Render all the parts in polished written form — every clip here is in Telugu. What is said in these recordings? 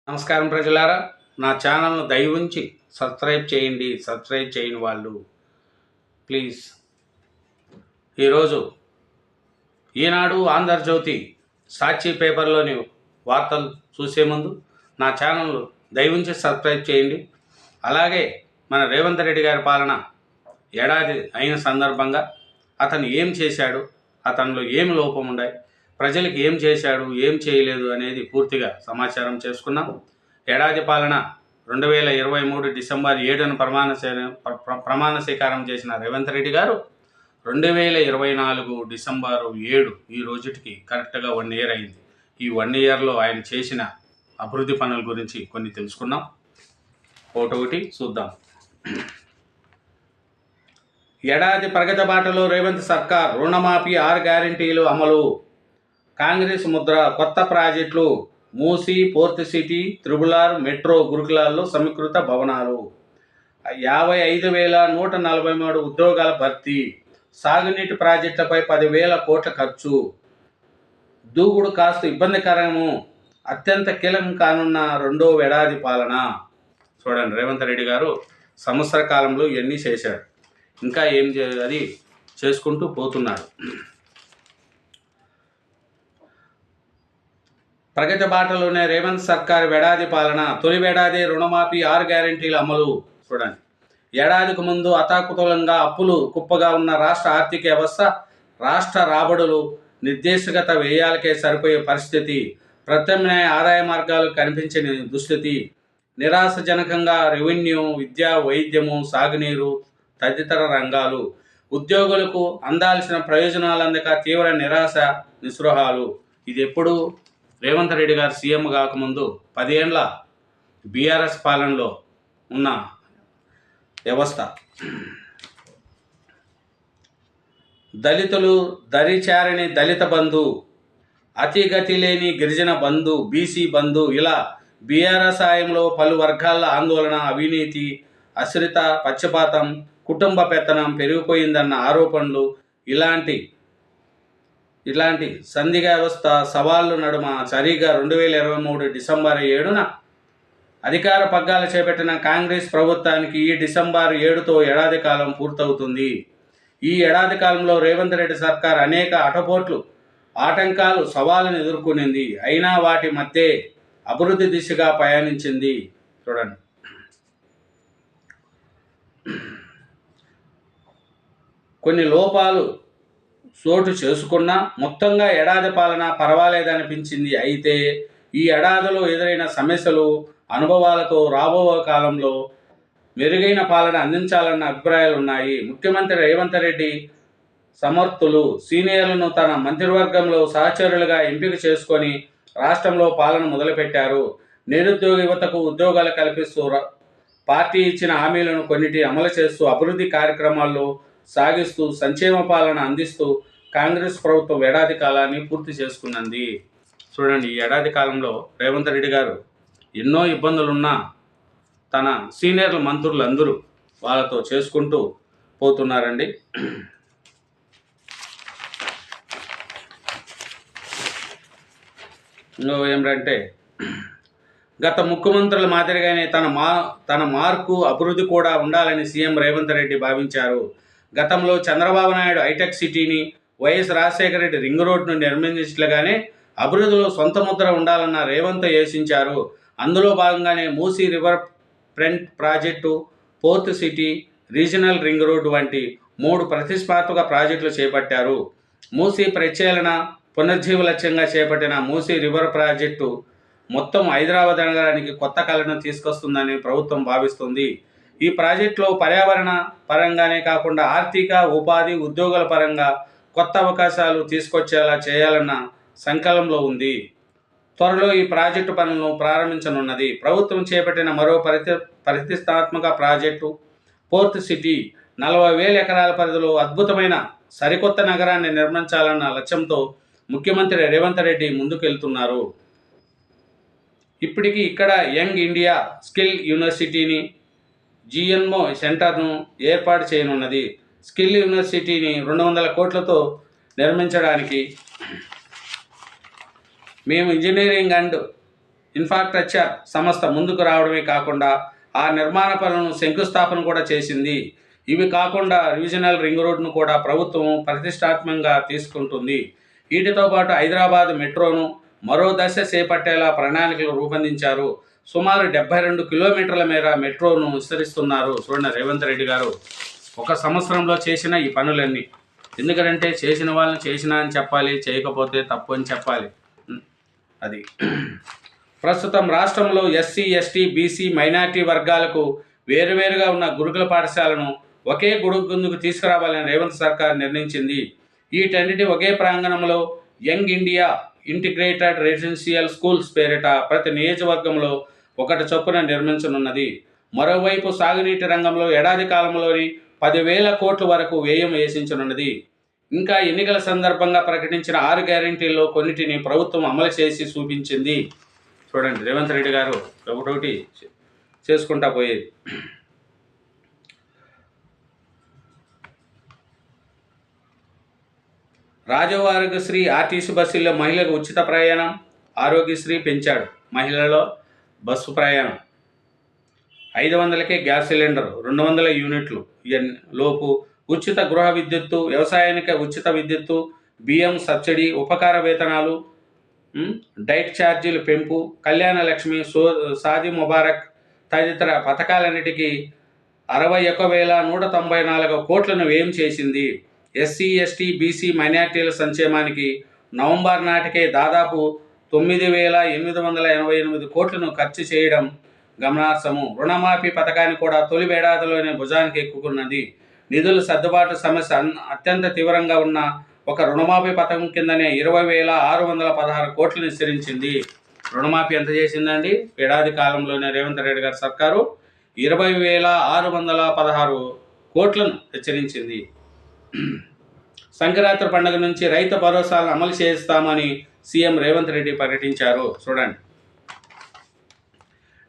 నమస్కారం ప్రజలారా, నా ఛానల్ను దయవుంచి సబ్స్క్రైబ్ చేయండి. సబ్స్క్రైబ్ చేయని వాళ్ళు ప్లీజ్. ఈరోజు ఈనాడు, ఆంధ్రజ్యోతి, సాక్షి పేపర్లోని వార్తలు చూసే ముందు నా ఛానల్ను దయవుంచి సబ్స్క్రైబ్ చేయండి. అలాగే మన రేవంత్ రెడ్డి గారి పాలన ఏడాది అయిన సందర్భంగా అతను ఏం చేశాడు, అతనిలో ఏమి లోపం ఉన్నాయి, ప్రజలకు ఏం చేశాడు, ఏం చేయలేదు అనేది పూర్తిగా సమాచారం చేసుకున్నాం. ఏడాది పాలన 2023 డిసెంబర్ 7న ప్రమాణ స్వీకారం చేసిన రేవంత్ రెడ్డి గారు 2024 డిసెంబర్ 7 ఈ రోజుటికి కరెక్ట్గా 1 ఇయర్ అయింది. ఈ 1 ఇయర్లో ఆయన చేసిన అభివృద్ధి పనుల గురించి కొన్ని తెలుసుకున్నాం. ఒకటి చూద్దాం. ఏడాది ప్రగతి బాటలో రేవంత్ సర్కార్, రుణమాఫీ, 6 గ్యారెంటీలు అమలు, కాంగ్రెస్ ముద్ర, కొత్త ప్రాజెక్టులు, Musi, port city, triple R, metro, గురుకులాల్లో సమీకృత భవనాలు, 55,143 ఉద్యోగాల భర్తీ, సాగునీటి ప్రాజెక్టులపై 10,000 కోట్ల ఖర్చు, దూకుడు కాస్త ఇబ్బందికరము, అత్యంత కీలకం కానున్న రెండో ఏడాది పాలన. చూడండి, రేవంత్ రెడ్డి గారు సంవత్సర కాలంలో ఇవన్నీ చేశాడు, ఇంకా ఏం అది చేసుకుంటూ పోతున్నాడు. ప్రగతి బాటలోనే రేవంత్ సర్కార్ ఏడాది పాలన. తొలి ఏడాది రుణమాఫీ, 6 గ్యారెంటీల అమలు. చూడండి, ఏడాదికి ముందు అతాకుతలంగా అప్పులు కుప్పగా ఉన్న రాష్ట్ర ఆర్థిక వ్యవస్థ, రాష్ట్ర రాబడులు నిర్దేశగత వ్యయాలకే సరిపోయే పరిస్థితి, ప్రత్యామ్నాయ ఆదాయ మార్గాలు కనిపించని దుస్థితి, నిరాశజనకంగా రెవెన్యూ, విద్య, వైద్యము, సాగునీరు తదితర రంగాలు, ఉద్యోగులకు అందాల్సిన ప్రయోజనాలు అందక తీవ్ర నిరాశ, నిస్పృహాలు. ఇది ఎప్పుడు? రేవంత్ రెడ్డి గారు సీఎం కాకముందు 10 ఏళ్ల బీఆర్ఎస్ పాలనలో ఉన్న వ్యవస్థ. దళితులు దరిచారని దళిత బంధు, అతిగతి లేని గిరిజన బంధు, బీసీ బంధు, ఇలా బీఆర్ఎస్ సాయంలో పలు వర్గాల ఆందోళన, అవినీతి, అశ్రిత, పక్షపాతం, కుటుంబ పెత్తనం పెరిగిపోయిందన్న ఆరోపణలు, ఇలాంటి సందిగ్ధ వ్యవస్థ సవాళ్లు నడుమ సరిగా 2023 డిసెంబర్ 7న అధికార పగ్గాలు చేపట్టిన కాంగ్రెస్ ప్రభుత్వానికి ఈ డిసెంబర్ 7తో ఏడాది కాలం పూర్తవుతుంది. ఈ ఏడాది కాలంలో రేవంత్ రెడ్డి సర్కార్ అనేక అటపోట్లు, ఆటంకాలు, సవాళ్ళను ఎదుర్కొనింది. అయినా వాటి మధ్య అభివృద్ధి దిశగా పయనించింది. చూడండి, కొన్ని లోపాలు చోటు చేసుకున్నా మొత్తంగా ఏడాది పాలన పర్వాలేదనిపించింది. అయితే ఈ ఏడాదిలో ఎదురైన సమస్యలు, అనుభవాలతో రాబో కాలంలో మెరుగైన పాలన అందించాలన్న అభిప్రాయాలు ఉన్నాయి. ముఖ్యమంత్రి రేవంత్ రెడ్డి సమర్థులు, సీనియర్లను తన మంత్రివర్గంలో సహచరులుగా ఎంపిక చేసుకొని రాష్ట్రంలో పాలన మొదలుపెట్టారు. నిరుద్యోగ యువతకు ఉద్యోగాలు కల్పిస్తూ పార్టీ ఇచ్చిన హామీలను కొన్నిటి అమలు చేస్తూ అభివృద్ధి కార్యక్రమాల్లో సాగిస్తూ సంక్షేమ పాలన అందిస్తూ కాంగ్రెస్ ప్రభుత్వం ఏడాది కాలాన్ని పూర్తి చేసుకున్నది. చూడండి, ఈ ఏడాది కాలంలో రేవంత్ రెడ్డి గారు ఎన్నో ఇబ్బందులున్నా తన సీనియర్ల మంత్రులు అందరూ వాళ్ళతో చేసుకుంటూ పోతున్నారండి. ఏమిటంటే, గత ముఖ్యమంత్రుల మాదిరిగానే తన మార్కు, అభివృద్ధి కూడా ఉండాలని సీఎం రేవంత్ రెడ్డి భావించారు. గతంలో చంద్రబాబు నాయుడు హైటెక్ సిటీని, వైఎస్ రాజశేఖర రెడ్డి రింగ్ రోడ్ను నిర్మించినట్లుగానే అభివృద్ధిలో సొంత ముద్ర ఉండాలన్న రేవంత్ యోచించారు. అందులో భాగంగానే Musi river front project, port city, regional ring road వంటి 3 ప్రతిష్టాత్మక ప్రాజెక్టులు చేపట్టారు. మూసీ ప్రక్షాళన, పునరుజ్జీవ లక్ష్యంగా చేపట్టిన మూసీ రివర్ ప్రాజెక్టు మొత్తం హైదరాబాద్ నగరానికి కొత్త కళను తీసుకొస్తుందని ప్రభుత్వం భావిస్తుంది. ఈ ప్రాజెక్టులో పర్యావరణ పరంగానే కాకుండా ఆర్థిక, ఉపాధి, ఉద్యోగాల పరంగా కొత్త అవకాశాలు తీసుకొచ్చేలా చేయాలన్న సంకల్పంలో ఉంది. త్వరలో ఈ ప్రాజెక్టు పనులను ప్రారంభించనున్నది. ప్రభుత్వం చేపట్టిన మరో ప్రతిష్టాత్మక ప్రాజెక్టు పోర్ట్ సిటీ, 40,000 ఎకరాల పరిధిలో అద్భుతమైన సరికొత్త నగరాన్ని నిర్మించాలన్న లక్ష్యంతో ముఖ్యమంత్రి రేవంత్ రెడ్డి ముందుకెళ్తున్నారు. ఇప్పటికీ ఇక్కడ యంగ్ ఇండియా స్కిల్ యూనివర్సిటీని, జిఎన్ఓ సెంటర్ను ఏర్పాటు చేయనున్నది. స్కిల్ యూనివర్సిటీని 200 కోట్లతో నిర్మించడానికి మేము ఇంజనీరింగ్ అండ్ ఇన్ఫ్రాస్ట్రక్చర్ సంస్థ ముందుకు రావడమే కాకుండా ఆ నిర్మాణ పనులను శంకుస్థాపన కూడా చేసింది. ఇవి కాకుండా రీజనల్ రింగ్ రోడ్ను కూడా ప్రభుత్వం ప్రతిష్టాత్మకంగా తీసుకుంటుంది. వీటితో పాటు హైదరాబాద్ మెట్రోను మరో దశ చేపట్టేలా ప్రణాళికలు రూపొందించారు. సుమారు 72 కిలోమీటర్ల మేర మెట్రోను విస్తరిస్తున్నారు. చూడండి, రేవంత్ రెడ్డి గారు ఒక సంవత్సరంలో చేసిన ఈ పనులన్నీ. ఎందుకంటే చేసిన వాళ్ళని చేసినా అని చెప్పాలి, చేయకపోతే తప్పు అని చెప్పాలి. అది ప్రస్తుతం రాష్ట్రంలో ఎస్సీ, ఎస్టీ, బీసీ, మైనార్టీ వర్గాలకు వేరువేరుగా ఉన్న గురుకుల పాఠశాలను ఒకే గొడుగు కిందకు తీసుకురావాలని రేవంత్ సర్కార్ నిర్ణయించింది. వీటన్నిటి ఒకే ప్రాంగణంలో young India integrated residential schools పేరిట ప్రతి నియోజకవర్గంలో ఒకటి చొప్పున నిర్మించనున్నది. మరోవైపు సాగునీటి రంగంలో ఏడాది కాలంలోని 10,000 కోట్ల వరకు వ్యయం వేసించనున్నది. ఇంకా ఎన్నికల సందర్భంగా ప్రకటించిన 6 గ్యారెంటీల్లో కొన్నిటిని ప్రభుత్వం అమలు చేసి చూపించింది. చూడండి, రేవంత్ రెడ్డి గారు ఒకటోటి చేసుకుంటా పోయేది. రాజవారోగ్యశ్రీ ఆర్టీసీ బస్సుల్లో మహిళలకు ఉచిత ప్రయాణం, ఆరోగ్యశ్రీ పెంచాడు. మహిళల్లో బస్సు ప్రయాణం 500కే గ్యాస్ సిలిండర్, 200 యూనిట్లు లోపు ఉచిత గృహ విద్యుత్తు, వ్యవసాయానికి ఉచిత విద్యుత్తు, బియ్యం సబ్సిడీ, ఉపకార వేతనాలు, డైట్ ఛార్జీలు పెంపు, కళ్యాణ లక్ష్మి, షాదీ ముబారక్ తదితర పథకాలన్నిటికీ 61,194 కోట్లను వ్యయం చేసింది. ఎస్సీ, ఎస్టీ, బీసీ, మైనార్టీల సంక్షేమానికి నవంబర్ నాటికే దాదాపు 9,888 కోట్లను ఖర్చు చేయడం గమనార్హము. రుణమాఫీ పథకాన్ని కూడా తొలి ఏడాదిలోనే భుజానికి ఎక్కుకున్నది. నిధుల సర్దుబాటు సమస్య అత్యంత తీవ్రంగా ఉన్న ఒక రుణమాఫీ పథకం కిందనే 20,616 కోట్లను విస్తరించింది. రుణమాఫీ ఎంత చేసిందండి? ఏడాది కాలంలోనే రేవంత్ రెడ్డి గారి సర్కారు 20,616 కోట్లను హెచ్చరించింది. సంక్రాంతి పండుగ నుంచి రైతు భరోసాలను అమలు చేస్తామని సీఎం రేవంత్ రెడ్డి ప్రకటించారు. చూడండి,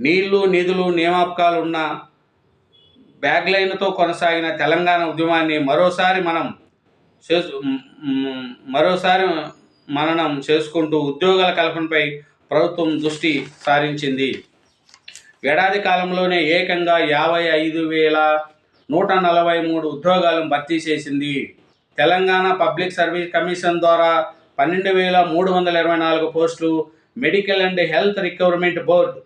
నీళ్లు, నిధులు, నియామకాలు ఉన్న బ్యాక్లైన్తో కొనసాగిన తెలంగాణ ఉద్యమాన్ని మరోసారి మననం చేసుకుంటూ ఉద్యోగాల కల్పనపై ప్రభుత్వం దృష్టి సారించింది. ఏడాది కాలంలోనే ఏకంగా 55,143 ఉద్యోగాలను భర్తీ చేసింది. తెలంగాణ పబ్లిక్ సర్వీస్ కమిషన్ ద్వారా 12,324 పోస్టులు, medical and health recruitment board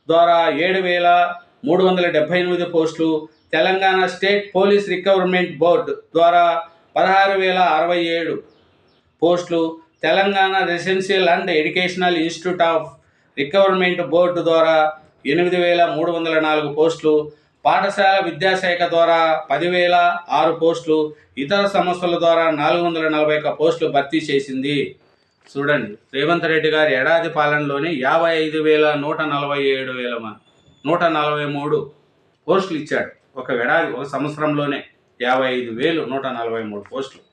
ద్వారా 7,378 పోస్టులు, Telangana state police recruitment board ద్వారా 16,067 పోస్టులు, Telangana residential and educational institute of recruitment board ద్వారా 8,304 పోస్టులు, పాఠశాల విద్యాశాఖ ద్వారా 10,006 పోస్టులు, ఇతర సంస్థల ద్వారా 441 పోస్టులు భర్తీ చేసింది. చూడండి, రేవంత్ రెడ్డి గారి ఏడాది పాలనలోనే 55,143 పోస్టులు ఇచ్చాడు. ఒక సంవత్సరంలోనే 55,143 పోస్టులు.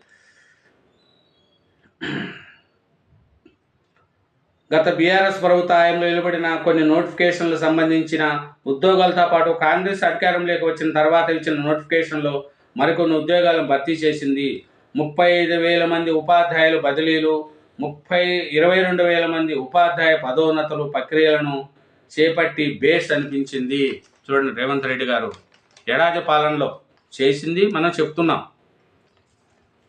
గత బీఆర్ఎస్ ప్రభుత్వ హయాంలో వెలువడిన కొన్ని నోటిఫికేషన్లకు సంబంధించిన ఉద్యోగాలతో పాటు కాంగ్రెస్ అధికారంలోకి వచ్చిన తర్వాత ఇచ్చిన నోటిఫికేషన్లో మరికొన్ని ఉద్యోగాలను భర్తీ చేసింది. 35,000 మంది ఉపాధ్యాయులు బదిలీలు, 22,000 మంది ఉపాధ్యాయ పదోన్నతులు ప్రక్రియలను చేపట్టి బేస్ అనిపించింది. చూడండి, రేవంత్ రెడ్డి గారు ఏడాది పాలనలో చేసింది మనం చెప్తున్నాం.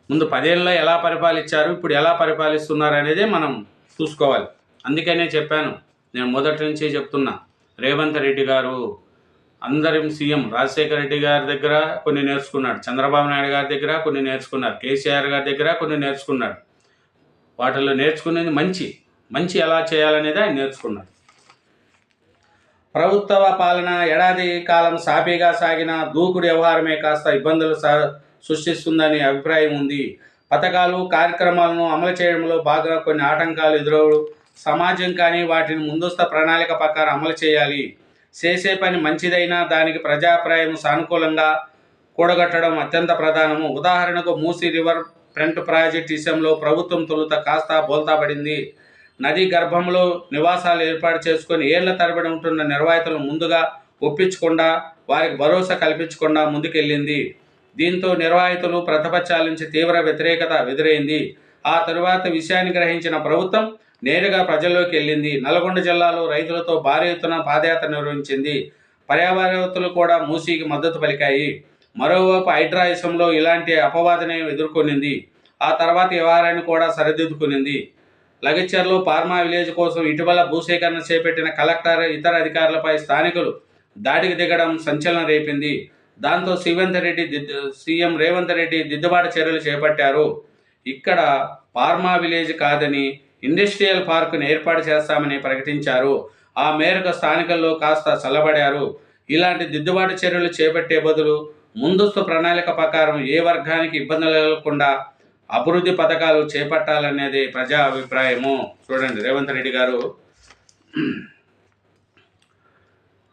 ముందు 10 ఏళ్ళలో ఎలా పరిపాలించారు, ఇప్పుడు ఎలా పరిపాలిస్తున్నారు అనేది మనం చూసుకోవాలి. అందుకనే చెప్పాను, నేను మొదటి నుంచి చెప్తున్నా, రేవంత్ రెడ్డి గారు అందరి సీఎం రాజశేఖర రెడ్డి గారి దగ్గర కొన్ని నేర్చుకున్నాడు, చంద్రబాబు నాయుడు గారి దగ్గర కొన్ని నేర్చుకున్నారు, కేసీఆర్ గారి దగ్గర కొన్ని నేర్చుకున్నాడు. వాటిల్లో నేర్చుకునేది మంచి ఎలా చేయాలనేది ఆయన నేర్చుకున్నాడు. ప్రభుత్వ పాలన ఏడాది కాలం సాఫీగా సాగిన దూకుడు వ్యవహారమే కాస్త ఇబ్బందులు సృష్టిస్తుందని అభిప్రాయం ఉంది. పథకాలు, కార్యక్రమాలను అమలు చేయడంలో బాగా కొన్ని ఆటంకాలు ఎదురవు సమాజం కానీ వాటిని ముందస్తు ప్రణాళిక ప్రకారం అమలు చేయాలి. చేసే పని మంచిదైనా దానికి ప్రజాభిప్రాయం సానుకూలంగా కూడగట్టడం అత్యంత ప్రధానము. ఉదాహరణకు మూసీ రివర్ ఫ్రంట్ ప్రాజెక్ట్ విషయంలో ప్రభుత్వం తొలుత కాస్త బోల్తా పడింది. నదీ గర్భంలో నివాసాలు ఏర్పాటు చేసుకొని ఏళ్ల తరబడి ఉంటున్న నిర్వాహితులను ముందుగా ఒప్పించకుండా, వారికి భరోసా కల్పించకుండా ముందుకెళ్ళింది. దీంతో నిర్వాహితులు ప్రతిపక్షాల నుంచి తీవ్ర వ్యతిరేకత ఎదురైంది. ఆ తరువాత విషయాన్ని గ్రహించిన ప్రభుత్వం నేరుగా ప్రజల్లోకి వెళ్ళింది. నల్గొండ జిల్లాలో రైతులతో భారీ ఎత్తున పాదయాత్ర నిర్వహించింది. పర్యావరణవేత్తలు కూడా మూసీకి మద్దతు పలికాయి. మరోవైపు హైడ్రా విషయంలో ఇలాంటి అపవాదనే ఎదుర్కొనింది. ఆ తర్వాత వ్యవహారాన్ని కూడా సరిదిద్దుకునింది. లగచర్లో ఫార్మా విలేజ్ కోసం ఇటీవల భూసేకరణ చేపట్టిన కలెక్టర్, ఇతర అధికారులపై స్థానికులు దాడికి దిగడం సంచలనం రేపింది. దాంతో సీఎం రేవంత్ రెడ్డి దిద్దుబాటు చర్యలు చేపట్టారు. ఇక్కడ ఫార్మా విలేజ్ కాదని ఇండస్ట్రియల్ పార్కును ఏర్పాటు చేస్తామని ప్రకటించారు. ఆ మేరకు స్థానికుల్లో కాస్త చల్లబడారు. ఇలాంటి దిద్దుబాటు చర్యలు చేపట్టే బదులు ముందస్తు ప్రణాళిక ప్రకారం ఏ వర్గానికి ఇబ్బందులు కలగకుండా అభివృద్ధి పథకాలు చేపట్టాలనేది ప్రజా అభిప్రాయము. చూడండి, రేవంత్ రెడ్డి గారు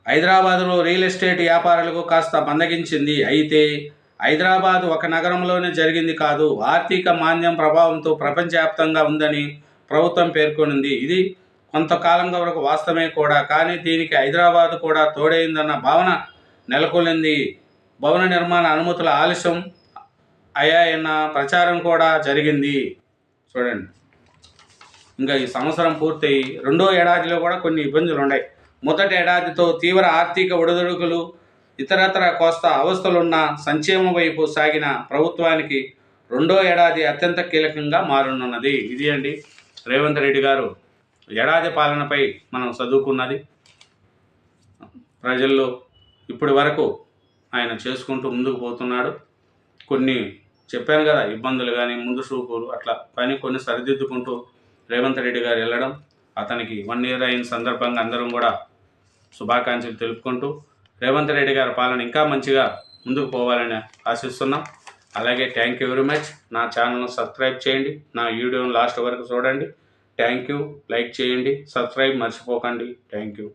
హైదరాబాద్లో రియల్ ఎస్టేట్ వ్యాపారులకు కాస్త మందగించింది. అయితే హైదరాబాద్ ఒక నగరంలోనే జరిగింది కాదు, ఆర్థిక మాంద్యం ప్రభావంతో ప్రపంచవ్యాప్తంగా ఉందని ప్రభుత్వం పేర్కొనింది. ఇది కొంతకాలంగా వరకు వాస్తవమే కూడా. కానీ దీనికి హైదరాబాద్ కూడా తోడైందన్న భావన నెలకొల్లింది. భవన నిర్మాణ అనుమతుల ఆలస్యం అయ్యాయన్న ప్రచారం కూడా జరిగింది. చూడండి, ఇంకా ఈ సంవత్సరం పూర్తయి రెండో ఏడాదిలో కూడా కొన్ని ఇబ్బందులు ఉన్నాయి. మొదటి ఏడాదితో తీవ్ర ఆర్థిక ఒడిదుడుకులు, ఇతరత్ర కోస్త అవస్థలున్న సంక్షేమం వైపు సాగిన ప్రభుత్వానికి రెండో ఏడాది అత్యంత కీలకంగా మారనున్నది. ఇది అండి రేవంత్ రెడ్డి గారు ఏడాది పాలనపై మనం చదువుకున్నది. ప్రజల్లో ఇప్పటి వరకు ఆయన చేసుకుంటూ ముందుకు పోతున్నాడు. కొన్ని చెప్పాను కదా, ఇబ్బందులు కానీ ముందు చూపులు అట్లా, కానీ కొన్ని సరిదిద్దుకుంటూ రేవంత్ రెడ్డి గారు వెళ్ళడం, అతనికి 1 year అయిన సందర్భంగా అందరం కూడా శుభాకాంక్షలు తెలుపుకుంటూ రేవంత్ రెడ్డి గారి పాలన ఇంకా మంచిగా ముందుకు పోవాలని ఆశిస్తున్నాం. అలాగే థ్యాంక్ యూ వెరీ మచ్. నా ఛానల్ను సబ్స్క్రైబ్ చేయండి, నా వీడియోను లాస్ట్ వరకు చూడండి. Thank you. లైక్ చేయండి, సబ్స్క్రైబ్ మర్చిపోకండి. Thank you.